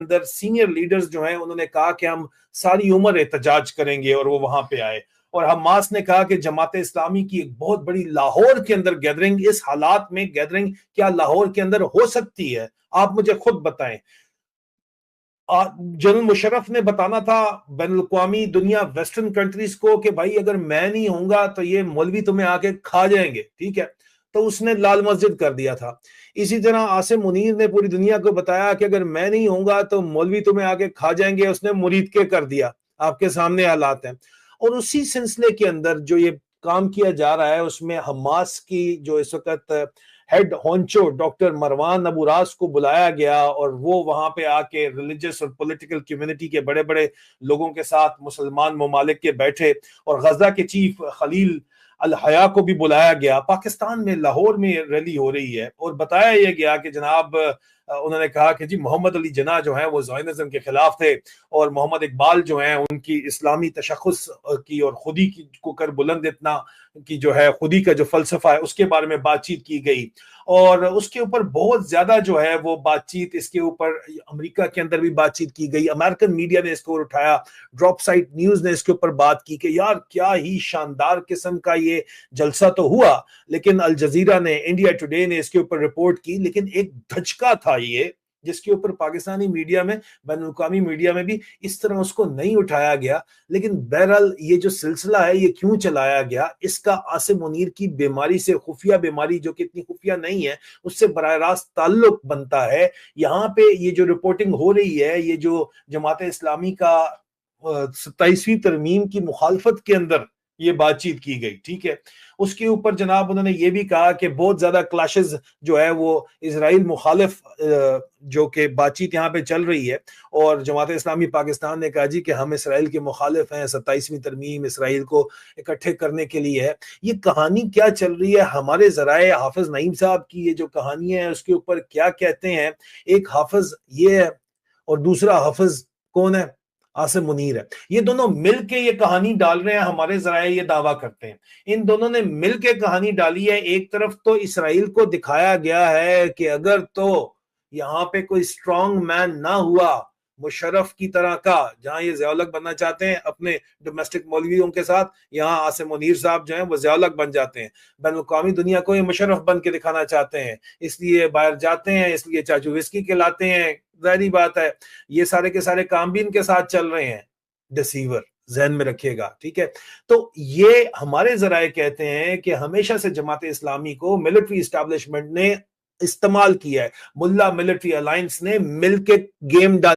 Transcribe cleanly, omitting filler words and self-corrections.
اندر senior leaders جو ہیں انہوں نے کہا کہ ہم ساری عمر احتجاج کریں گے، اور وہ وہاں پہ آئے. اور حماس نے کہا کہ جماعت اسلامی کی ایک بہت بڑی لاہور کے اندر گیدرنگ، اس حالات میں گیدرنگ کیا لاہور کے اندر ہو سکتی ہے؟ آپ مجھے خود بتائیں. جنرل مشرف نے بتانا تھا بین الاقوامی دنیا ویسٹرن کنٹریز کو کہ بھائی اگر میں نہیں ہوں گا تو یہ مولوی تمہیں آ کے کھا جائیں گے، ٹھیک ہے. تو اس نے لال مسجد کر دیا تھا. اسی طرح عاصم منیر نے پوری دنیا کو بتایا کہ اگر میں نہیں ہوں گا تو مولوی تمہیں آ کے کھا جائیں گے، اس نے مرید کے کر دیا. آپ کے سامنے حالات ہیں. اور اسی سلسلے کے اندر جو یہ کام کیا جا رہا ہے اس میں حماس کی جو اس وقت ہیڈ ہونچو ڈاکٹر مروان ابو راس کو بلایا گیا، اور وہ وہاں پہ آ کے ریلیجس اور پولیٹیکل کمیونٹی کے بڑے بڑے لوگوں کے ساتھ مسلمان ممالک کے بیٹھے، اور غزہ کے چیف خلیل الحیا کو بھی بلایا گیا. پاکستان میں لاہور میں ریلی ہو رہی ہے، اور بتایا یہ گیا کہ جناب انہوں نے کہا کہ جی محمد علی جناح جو ہیں وہ زائنزم کے خلاف تھے، اور محمد اقبال جو ہیں ان کی اسلامی تشخص کی اور خودی کی کو کر بلند اتنا کی جو ہے خودی کا جو فلسفہ ہے اس کے بارے میں بات چیت کی گئی. اور اس کے اوپر بہت زیادہ جو ہے وہ بات چیت اس کے اوپر امریکہ کے اندر بھی بات چیت کی گئی. امریکن میڈیا نے اس کو اٹھایا، ڈراپ سائٹ نیوز نے اس کے اوپر بات کی کہ یار کیا ہی شاندار قسم کا یہ جلسہ تو ہوا. لیکن الجزیرہ نے، انڈیا ٹوڈے نے اس کے اوپر رپورٹ کی، لیکن ایک دھچکا تھا یہ جس کے اوپر پاکستانی میڈیا میں، بین الاقوامی میڈیا میں بھی اس طرح اس کو نہیں اٹھایا گیا. لیکن بہرحال یہ جو سلسلہ ہے یہ کیوں چلایا گیا، اس کا عاصم منیر کی بیماری سے، خفیہ بیماری جو کہ اتنی خفیہ نہیں ہے، اس سے براہ راست تعلق بنتا ہے. یہاں پہ یہ جو رپورٹنگ ہو رہی ہے، یہ جو جماعت اسلامی کا 27ویں ترمیم کی مخالفت کے اندر یہ بات چیت کی گئی، ٹھیک ہے. اس کے اوپر جناب انہوں نے یہ بھی کہا کہ بہت زیادہ کلاشز جو ہے وہ اسرائیل مخالف جو کہ بات چیت یہاں پہ چل رہی ہے، اور جماعت اسلامی پاکستان نے کہا جی کہ ہم اسرائیل کے مخالف ہیں، 27ویں ترمیم اسرائیل کو اکٹھے کرنے کے لیے ہے. یہ کہانی کیا چل رہی ہے؟ ہمارے ذرائع حافظ نعیم صاحب کی یہ جو کہانی ہے اس کے اوپر کیا کہتے ہیں. ایک حافظ یہ ہے اور دوسرا حافظ کون ہے؟ عاصم منیر ہے. یہ دونوں مل کے یہ کہانی ڈال رہے ہیں، ہمارے ذرائع یہ دعویٰ کرتے ہیں. ان دونوں نے مل کے کہانی ڈالی ہے. ایک طرف تو اسرائیل کو دکھایا گیا ہے کہ اگر تو یہاں پہ کوئی اسٹرانگ مین نہ ہوا مشرف کی طرح کا، جہاں یہ ضیاء الحق بننا چاہتے ہیں اپنے ڈومیسٹک مولویوں کے ساتھ، یہاں عاصم منیر صاحب جو ہیں وہ ضیاء الحق بن جاتے ہیں. بین الاقوامی دنیا کو یہ مشرف بن کے دکھانا چاہتے ہیں، اس لیے باہر جاتے ہیں، اس لیے چاچو وسکی کہلاتے ہیں. ظاہری بات ہے یہ سارے کے سارے کام بھی ان کے ساتھ چل رہے ہیں. ڈسیور ذہن میں رکھیے گا، ٹھیک ہے. تو یہ ہمارے ذرائع کہتے ہیں کہ ہمیشہ سے جماعت اسلامی کو ملٹری اسٹیبلشمنٹ نے استعمال کیا ہے، ملا ملٹری الائنس نے مل کے گیم ڈال